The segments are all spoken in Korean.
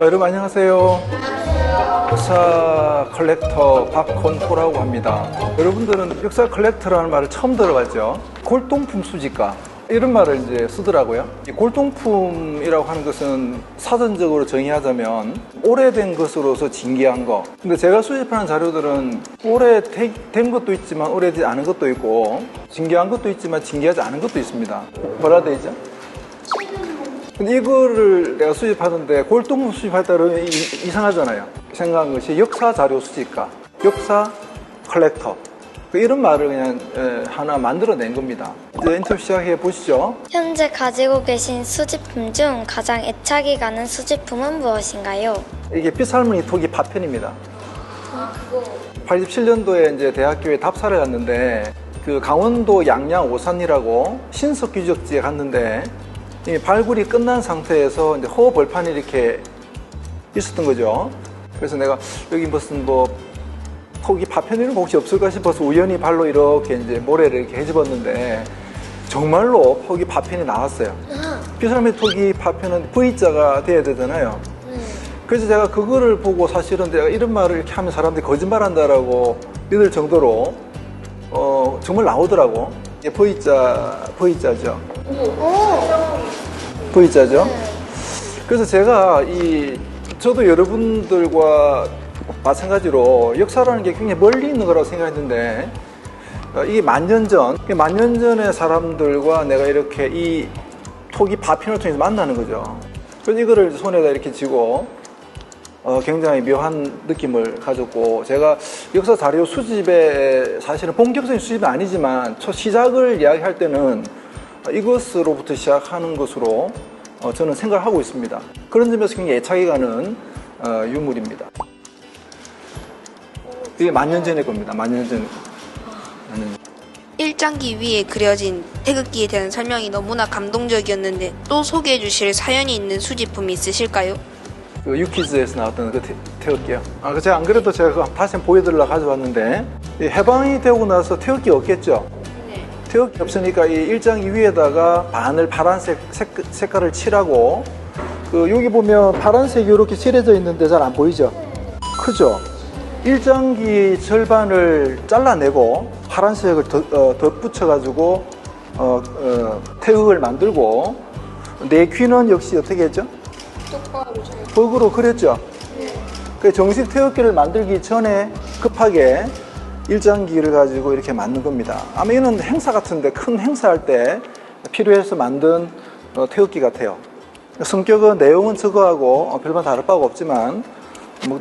여러분 안녕하세요. 역사 컬렉터 박건호라고 합니다. 여러분들은 역사 컬렉터라는 말을 처음 들어봤죠? 골동품 수집가 이런 말을 이제 쓰더라고요. 이 골동품이라고 하는 것은 사전적으로 정의하자면 오래된 것으로서 진귀한 거. 근데 제가 수집하는 자료들은 오래된 것도 있지만 오래되지 않은 것도 있고 진귀한 것도 있지만 진귀하지 않은 것도 있습니다. 뭐라 돼 있죠? 근데 이거를 내가 수집하는데 골동품 수집할 때는 이상하잖아요. 생각한 것이 역사 자료 수집가, 역사 컬렉터 이런 말을 그냥 하나 만들어낸 겁니다. 이제 인터뷰 시작해 보시죠. 현재 가지고 계신 수집품 중 가장 애착이 가는 수집품은 무엇인가요? 이게 삐살무늬 토기 파편입니다. 87년도에 이제 대학교에 답사를 갔는데 그 강원도 양양 오산이라고 신석유적지에 갔는데 이 발굴이 끝난 상태에서 이제 허벌판이 이렇게 있었던 거죠. 그래서 내가 여기 무슨 뭐 토기 파편 이런 거 혹시 없을까 싶어서 우연히 발로 이렇게 이제 모래를 이렇게 헤집었는데 정말로 토기 파편이 나왔어요. 삐살무늬 토기 파편은 V자가 돼야 되잖아요. 그래서 제가 그거를 보고 사실은 내가 이런 말을 이렇게 하면 사람들이 거짓말한다라고 믿을 정도로 정말 나오더라고. 이게 V자죠. V자죠. 그래서 제가 저도 여러분들과 마찬가지로 역사라는 게 굉장히 멀리 있는 거라고 생각했는데 이게 만년 전의 사람들과 내가 이렇게 이 토기 파편을 통해서 만나는 거죠. 그래서 이거를 손에다 이렇게 쥐고 굉장히 묘한 느낌을 가졌고, 제가 역사 자료 수집에 사실은 본격적인 수집은 아니지만 첫 시작을 이야기할 때는 이것으로부터 시작하는 것으로 저는 생각을 하고 있습니다. 그런 점에서 굉장히 애착이 가는 유물입니다. 이게 만년 전의 겁니다. 만년 전. 일장기 위에 그려진 태극기에 대한 설명이 너무나 감동적이었는데 또 소개해 주실 사연이 있는 수집품이 있으실까요? 그 유퀴즈에서 나왔던 그 태극기요. 제가 안 그래도 제가 다시 한번 보여드리려고 가져왔는데, 해방이 되고 나서 태극기 없겠죠? 네. 태극기 없으니까 이 일장기 위에다가 반을 파란색 색깔을 칠하고, 여기 보면 파란색이 이렇게 칠해져 있는데 잘 안 보이죠? 크죠? 일장기 절반을 잘라내고 파란색을 덧붙여가지고 태극을 만들고, 내 귀는 역시 어떻게 했죠? 벽으로 그렸죠. 그 정식 태극기를 만들기 전에 급하게 일장기를 가지고 이렇게 만든 겁니다. 아마 이는 행사 같은데, 큰 행사할 때 필요해서 만든 태극기 같아요. 성격은 내용은 저거하고 별반 다를 바가 없지만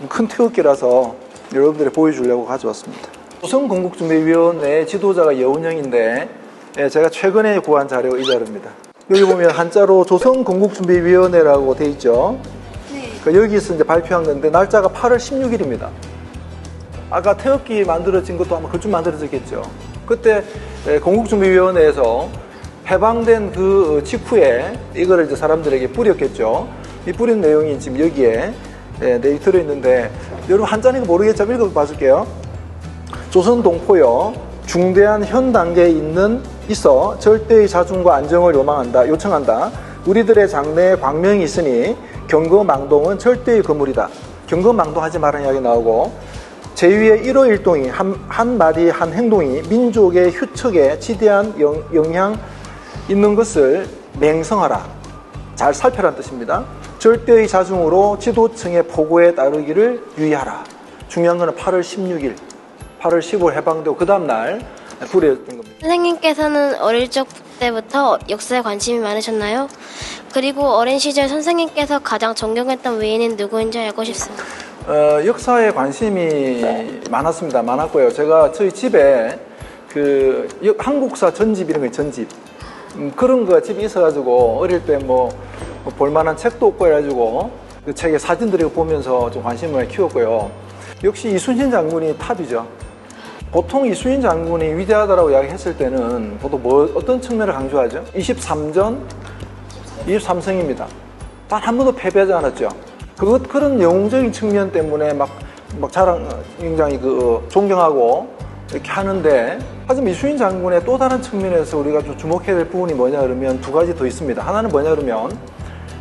큰 태극기라서 여러분들이 보여주려고 가져왔습니다. 조선건국준비위원회 지도자가 여운형인데 제가 최근에 구한 자료가 이 자료입니다. 여기 보면 한자로 조선건국준비위원회라고 돼 있죠. 네. 여기서 이제 발표한 건데 날짜가 8월 16일입니다. 아까 태극기 만들어진 것도 아마 그쯤 만들어졌겠죠. 그때 건국준비위원회에서 해방된 그 직후에 이거를 이제 사람들에게 뿌렸겠죠. 이 뿌린 내용이 지금 여기에 내용이 들어있는데, 여러분 한자니까 모르겠지만 읽어봐 줄게요. 조선동포여 중대한 현 단계에 있어 절대의 자중과 안정을 요청한다. 우리들의 장래에 광명이 있으니 경거망동은 절대의 거물이다. 경거망동하지 말라는 이야기 나오고, 제2의 1호 1동이 한 마디 한 행동이 민족의 휴척에 지대한 영향 있는 것을 맹성하라. 잘 살펴란 뜻입니다. 절대의 자중으로 지도층의 포고에 따르기를 유의하라. 중요한 것은 8월 16일, 8월 15일 해방되고 그 다음날 불이었던 겁니다. 선생님께서는 어릴 적 때부터 역사에 관심이 많으셨나요? 그리고 어린 시절 선생님께서 가장 존경했던 외인은 누구인지 알고 싶습니다. 역사에 관심이 많았고요. 제가 저희 집에 한국사 전집 이런 거 전집 그런 거 집에 있어가지고 어릴 때 뭐 볼만한 책도 없고 해가지고 그 책에 사진들을 보면서 좀 관심을 많이 키웠고요. 역시 이순신 장군이 탑이죠. 보통 이순신 장군이 위대하다라고 이야기했을 때는 보통 어떤 측면을 강조하죠? 23전 23승입니다. 단 한 번도 패배하지 않았죠. 그런 영웅적인 측면 때문에 막 굉장히 존경하고 이렇게 하는데, 하지만 이순신 장군의 또 다른 측면에서 우리가 좀 주목해야 될 부분이 뭐냐 그러면 두 가지 더 있습니다. 하나는 뭐냐 그러면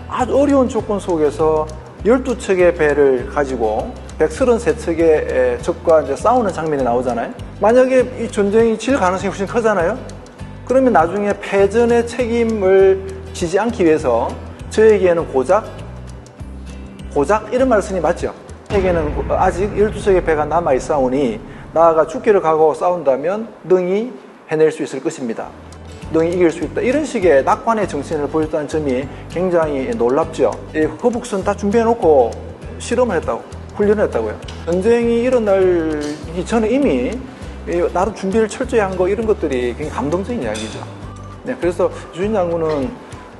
아주 어려운 조건 속에서 12척의 배를 가지고 133척의 적과 이제 싸우는 장면이 나오잖아요. 만약에 이 전쟁이 질 가능성이 훨씬 크잖아요. 그러면 나중에 패전의 책임을 지지 않기 위해서 저에게는 고작 이런 말을 쓰니 맞죠? 저에게는 아직 12척의 배가 남아있사오니 나아가 죽기를 각오하고 싸운다면 능히 해낼 수 있을 것입니다. 능히 이길 수 있다. 이런 식의 낙관의 정신을 보였다는 점이 굉장히 놀랍죠. 허북선 다 준비해놓고 실험을 했다고, 훈련을 했다고요. 전쟁이 일어나기 전에 이미 나름 준비를 철저히 한 거, 이런 것들이 굉장히 감동적인 이야기죠. 네, 그래서 유진 장군은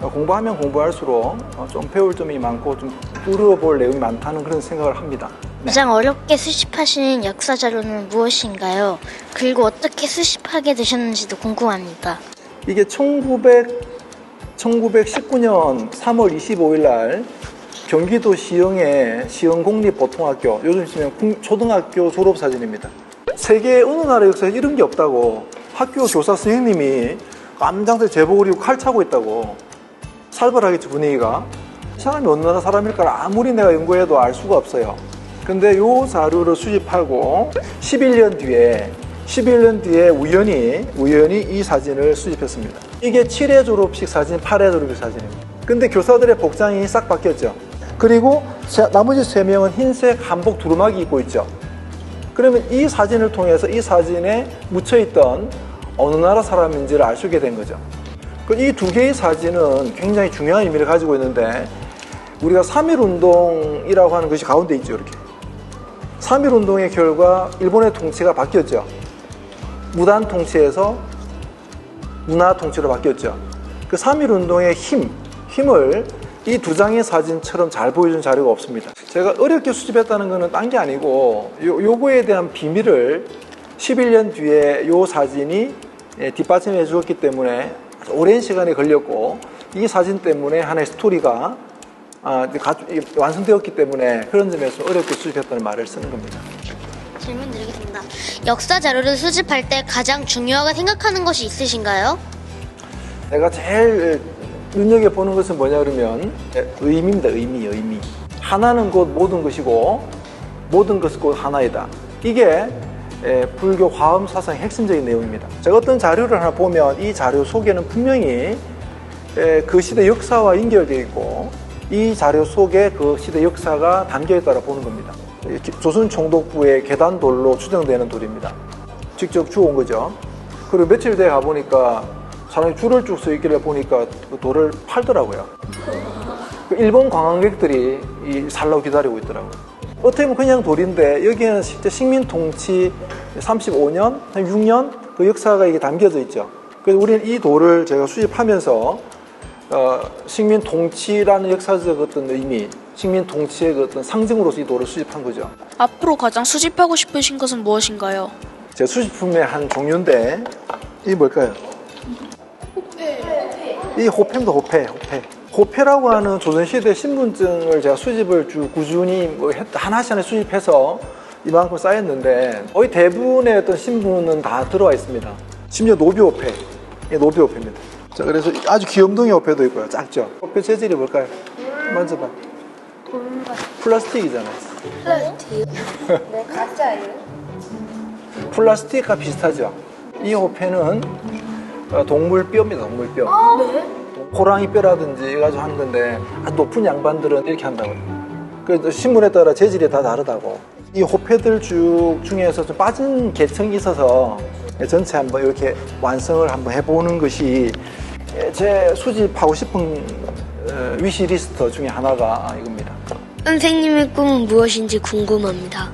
공부하면 공부할수록 좀 배울 점이 많고 좀 물어볼 내용이 많다는 그런 생각을 합니다. 네. 가장 어렵게 수집하신 역사 자료는 무엇인가요? 그리고 어떻게 수집하게 되셨는지도 궁금합니다. 이게 1919년 3월 25일 날 경기도 시흥의 시흥공립보통학교, 요즘 치면 초등학교 졸업사진입니다. 세계 어느 나라 역사에 이런 게 없다고 학교 교사 선생님이 깜장색 제복을 입고 칼 차고 있다고. 살벌하겠지, 분위기가. 이 사람이 어느 나라 사람일까 아무리 내가 연구해도 알 수가 없어요. 근데 요 자료를 수집하고 11년 뒤에 우연히 이 사진을 수집했습니다. 이게 7회 졸업식 사진, 8회 졸업식 사진입니다. 근데 교사들의 복장이 싹 바뀌었죠. 그리고 나머지 3명은 흰색 한복 두루마기 입고 있죠. 그러면 이 사진을 통해서 이 사진에 묻혀있던 어느 나라 사람인지를 알 수 있게 된 거죠. 이 두 개의 사진은 굉장히 중요한 의미를 가지고 있는데, 우리가 3.1운동이라고 하는 것이 가운데 있죠. 이렇게 3.1운동의 결과 일본의 통치가 바뀌었죠. 무단 통치에서 문화 통치로 바뀌었죠. 그 3.1운동의 힘을 이 두 장의 사진처럼 잘 보여준 자료가 없습니다. 제가 어렵게 수집했다는 것은 딴 게 아니고 요거에 대한 비밀을 11년 뒤에 요 사진이 뒷받침해 주었기 때문에 오랜 시간이 걸렸고, 이 사진 때문에 하나의 스토리가 완성되었기 때문에 그런 점에서 어렵게 수집했다는 말을 쓰는 겁니다. 질문 드리겠습니다. 역사 자료를 수집할 때 가장 중요하게 생각하는 것이 있으신가요? 내가 제일 눈여겨보는 것은 뭐냐 그러면 의미입니다. 의미. 하나는 곧 모든 것이고 모든 것은 곧 하나이다. 이게 불교 화엄 사상의 핵심적인 내용입니다. 제가 어떤 자료를 하나 보면 이 자료 속에는 분명히 그 시대 역사와 연결되어 있고 이 자료 속에 그 시대 역사가 담겨 있다고 보는 겁니다. 조선 총독부의 계단돌로 추정되는 돌입니다. 직접 주워온 거죠. 그리고 며칠 뒤에 가보니까 사람이 줄을 쭉 서 있길래 보니까 그 돌을 팔더라고요. 일본 관광객들이 살라고 기다리고 있더라고요. 어떻게 보면 그냥 돌인데 여기에는 실제 식민 통치 35년, 6년 그 역사가 이게 담겨져 있죠. 그래서 우리는 이 돌을 제가 수집하면서 식민 통치라는 역사적 어떤 의미, 식민 통치의 그 어떤 상징으로서 이 돌을 수집한 거죠. 앞으로 가장 수집하고 싶으신 것은 무엇인가요? 제 수집품의 한 종류인데 이게 뭘까요? 이 호패입니다. 호패라고 하는 조선시대 신분증을 제가 수집을 꾸준히 하나씩 수집해서 이만큼 쌓였는데 거의 대부분의 어떤 신분은 다 들어와 있습니다. 심지어 노비호패, 노비호패입니다. 자, 그래서 아주 귀염둥이 호패도 있고요. 작죠? 호패 재질이 뭘까요? 만져봐. 플라스틱이잖아요. 플라스틱. 네, 가짜예요. 플라스틱과 비슷하죠? 이 호패는 동물 뼈입니다. 동물 뼈. 네? 호랑이 뼈라든지 해가지고 하는 건데 아주 높은 양반들은 이렇게 한다고. 그래서 신문에 따라 재질이 다 다르다고. 이 호패들 중에서 좀 빠진 계층이 있어서 전체 한번 이렇게 완성을 한번 해보는 것이 제 수집하고 싶은 위시리스트 중에 하나가 이겁니다. 선생님의 꿈은 무엇인지 궁금합니다.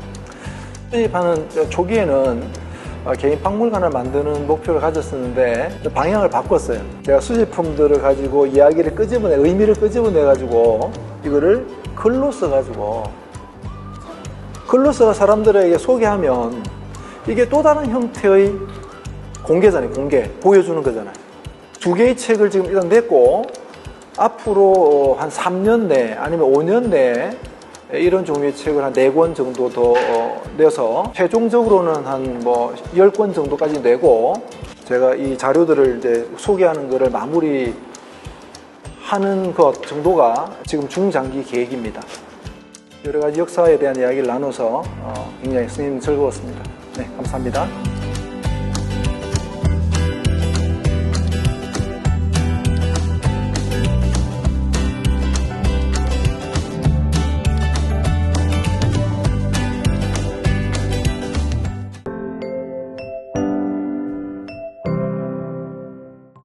수집하는 초기에는 개인 박물관을 만드는 목표를 가졌었는데 방향을 바꿨어요. 제가 수집품들을 가지고 이야기를 의미를 끄집어내가지고 이거를 글로 써가지고 사람들에게 소개하면 이게 또 다른 형태의 공개잖아요. 보여주는 거잖아요. 2개의 책을 지금 일단 냈고 앞으로 한 3년 내 아니면 5년 내에 이런 종류의 책을 한 4권 정도 더 내서 최종적으로는 한 10권 정도까지 내고 제가 이 자료들을 이제 소개하는 거를 마무리하는 것 정도가 지금 중장기 계획입니다. 여러 가지 역사에 대한 이야기를 나눠서 굉장히 스님 즐거웠습니다. 네, 감사합니다.